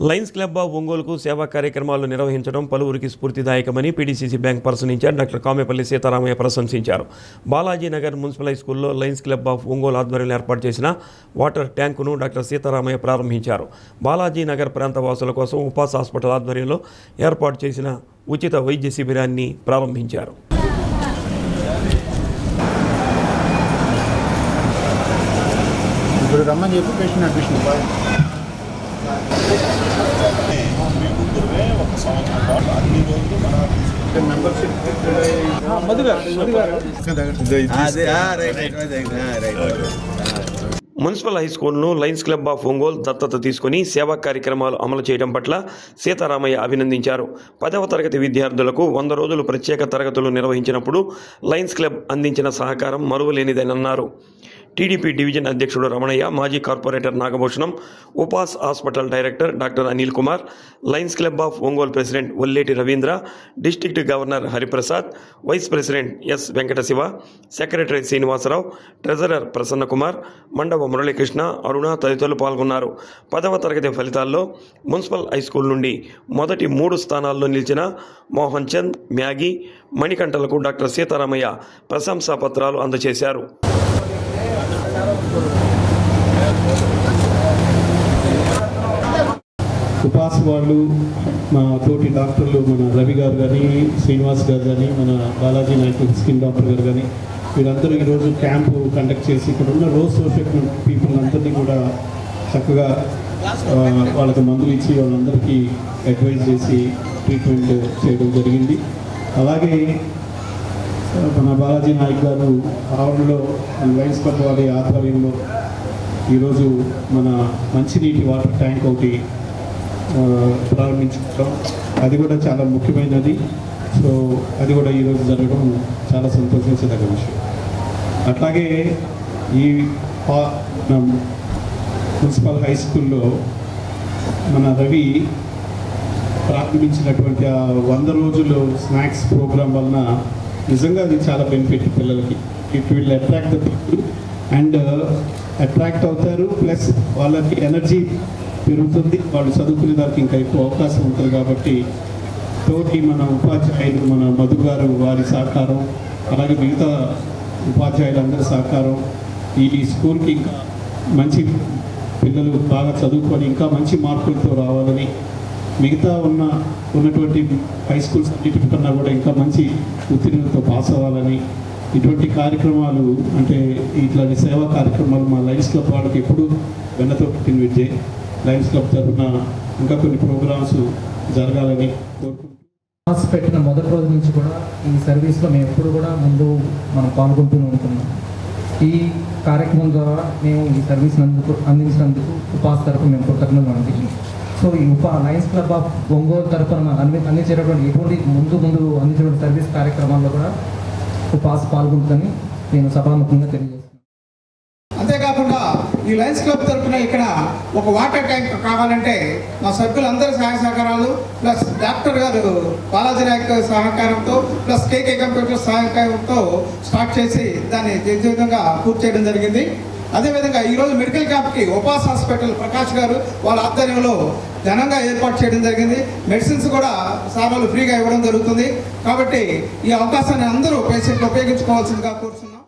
Lions club of ఒంగోలుకు సేవా కార్యక్రమాలు నిర్వహించడం పలువురికి స్ఫూర్తిదాయకమని PDCC bank person incharge doctor Kamepalli Seetharamaiah ప్రశంసించారు. బాలాజీనగర్ మున్సిపల్ హై స్కూల్లో లయన్స్ క్లబ్ ఆఫ్ ఒంగోలు ఆధ్వర్యంలో ఏర్పాటు చేసిన వాటర్ ట్యాంకును డాక్టర్ సీతారామయ్య ప్రారంభించారు. బాలాజీనగర్ ప్రాంత వాసుల కోసం ఉపాస్ హాస్పిటల్ ఆధ్వర్యంలో ఏర్పాటు చేసిన ఉచిత వైద్య శిబిరాన్ని ప్రారంభించారు. మున్సిపల్ హై స్కూల్ను లయన్స్ క్లబ్ ఆఫ్ ఒంగోలు దత్తత తీసుకుని సేవా కార్యక్రమాలు అమలు చేయడం పట్ల సీతారామయ్య అభినందించారు. 10వ తరగతి విద్యార్థులకు 100 రోజులు ప్రత్యేక తరగతులు నిర్వహించినప్పుడు లయన్స్ క్లబ్ అందించిన సహకారం మరువలేనిదని అన్నారు. టీడీపీ డివిజన్ అధ్యక్షుడు రమణయ్య, మాజీ corporator Nagabhushanam, Upas hospital director doctor Anil Kumar, Lions club of Ongole president Olleti Ravindra, district governor Hariprasad, vice president S Venkatasiva, secretary Srinivasarao, treasurer Prasanna Kumar, Mandava Muralikrishna, Aruna తదితరులు పాల్గొన్నారు. 10వ తరగతి ఫలితాల్లో మున్సిపల్ హై స్కూల్ నుండి మొదటి 3 స్థానాల్లో నిలిచిన మోహన్ చంద్, మ్యాగీ, మణికంఠలకు డాక్టర్ సీతారామయ్య ప్రశంసా పత్రాలు అందజేశారు. ఉపాస్ వాళ్ళు, మా తోటి డాక్టర్లు, మన రవి గారు కానీ, శ్రీనివాస్ గారు కానీ, మన బాలాజీ నాయక్ స్కిన్ డాక్టర్ గారు కానీ, వీళ్ళందరూ ఈరోజు క్యాంపు కండక్ట్ చేసి ఇక్కడ ఉన్న లో సోషల్ పీపుల్ అందరినీ కూడా చక్కగా వాళ్ళకి మందులు ఇచ్చి వాళ్ళందరికీ అడ్వైజ్ చేసి ట్రీట్మెంట్ చేయడం జరిగింది. అలాగే మన బాలాజీ నాయక్ గారు ఆవరణలో లయన్స్ క్లబ్ వారి ఆధ్వర్యంలో ఈరోజు మన మంచినీటి వాటర్ ట్యాంక్ ఒకటి ప్రారంభించుకుంటాం. అది కూడా చాలా ముఖ్యమైనది. సో అది కూడా ఈరోజు జరగడం చాలా సంతోషించదగ్గ విషయం. అట్లాగే ఈ మున్సిపల్ హై స్కూల్లో మన రవి ప్రారంభించినటువంటి 100 రోజులు స్నాక్స్ ప్రోగ్రాం వలన నిజంగా అది చాలా బెనిఫిట్ పిల్లలకి. It will attract the people and attract అవుతారు, ప్లస్ వాళ్ళకి ఎనర్జీ పెరుగుతుంది, వాళ్ళు చదువుకునే దానికి ఇంకా ఎక్కువ అవకాశం ఉంటుంది. కాబట్టి తోటి మన ఉపాధ్యాయులు, మన మధు గారు వారి సహకారం, అలాగే మిగతా ఉపాధ్యాయులందరి సహకారం ఈ స్కూల్కి ఇంకా మంచి పిల్లలు బాగా చదువుకొని ఇంకా మంచి మార్కులతో రావాలని, మిగతా ఉన్నటువంటి హై స్కూల్స్ అన్నిటికన్నా కూడా ఇంకా మంచి ఉత్తీర్ణతతో పాస్ అవ్వాలని, ఇటువంటి కార్యక్రమాలు అంటే ఇట్లాంటి సేవా కార్యక్రమాలు మా లయన్స్ క్లబ్ వాళ్ళకి ఎప్పుడు వెన్నతో పుట్టిన విద్య. లయన్స్ క్లబ్ తరఫున ఇంకా కొన్ని ప్రోగ్రామ్స్ జరగాలని కోరుకుంటున్నాం. పెట్టిన మొదటి రోజు నుంచి కూడా ఈ సర్వీస్లో మేము ఎప్పుడు కూడా ముందు మనం పాల్గొంటూనే ఉంటున్నాం. ఈ కార్యక్రమం ద్వారా మేము ఈ సర్వీస్ అందించినందుకు ఉపాస్ తరఫున మేము కృతజ్ఞతలు అందించాం. సో ఈ లయన్స్ క్లబ్ ఆఫ్ ఒంగోలు తరఫున అందించేటటువంటి ఎటువంటి ముందు అందించేటువంటి సర్వీస్ కార్యక్రమాల్లో కూడా ఉపాస్ పాల్గొంటుందని నేను సభాముఖంగా తెలియజేస్తున్నాను. అంతేకాకుండా ఈ లయన్స్ క్లబ్ తరఫున ఇక్కడ ఒక వాటర్ ట్యాంక్ కావాలంటే మా సభ్యులందరి సహాయ సహకారాలు ప్లస్ డాక్టర్ గారు బాలాజీ నాయక్ సహకారంతో ప్లస్ కేకే కంప్యూటర్ సహకారంతో స్టార్ట్ చేసి దాన్ని విధంగా పూర్తి చేయడం జరిగింది. అదేవిధంగా ఈరోజు మెడికల్ క్యాంప్కి ఉపాస్ హాస్పిటల్ ప్రకాష్ గారు వాళ్ళ ఆధ్వర్యంలో ఘనంగా ఏర్పాటు చేయడం జరిగింది. మెడిసిన్స్ కూడా సార్లు ఫ్రీగా ఇవ్వడం జరుగుతుంది. కాబట్టి ఈ అవకాశాన్ని అందరూ పేషెంట్లు ఉపయోగించుకోవాల్సిందిగా కోరుతున్నాం.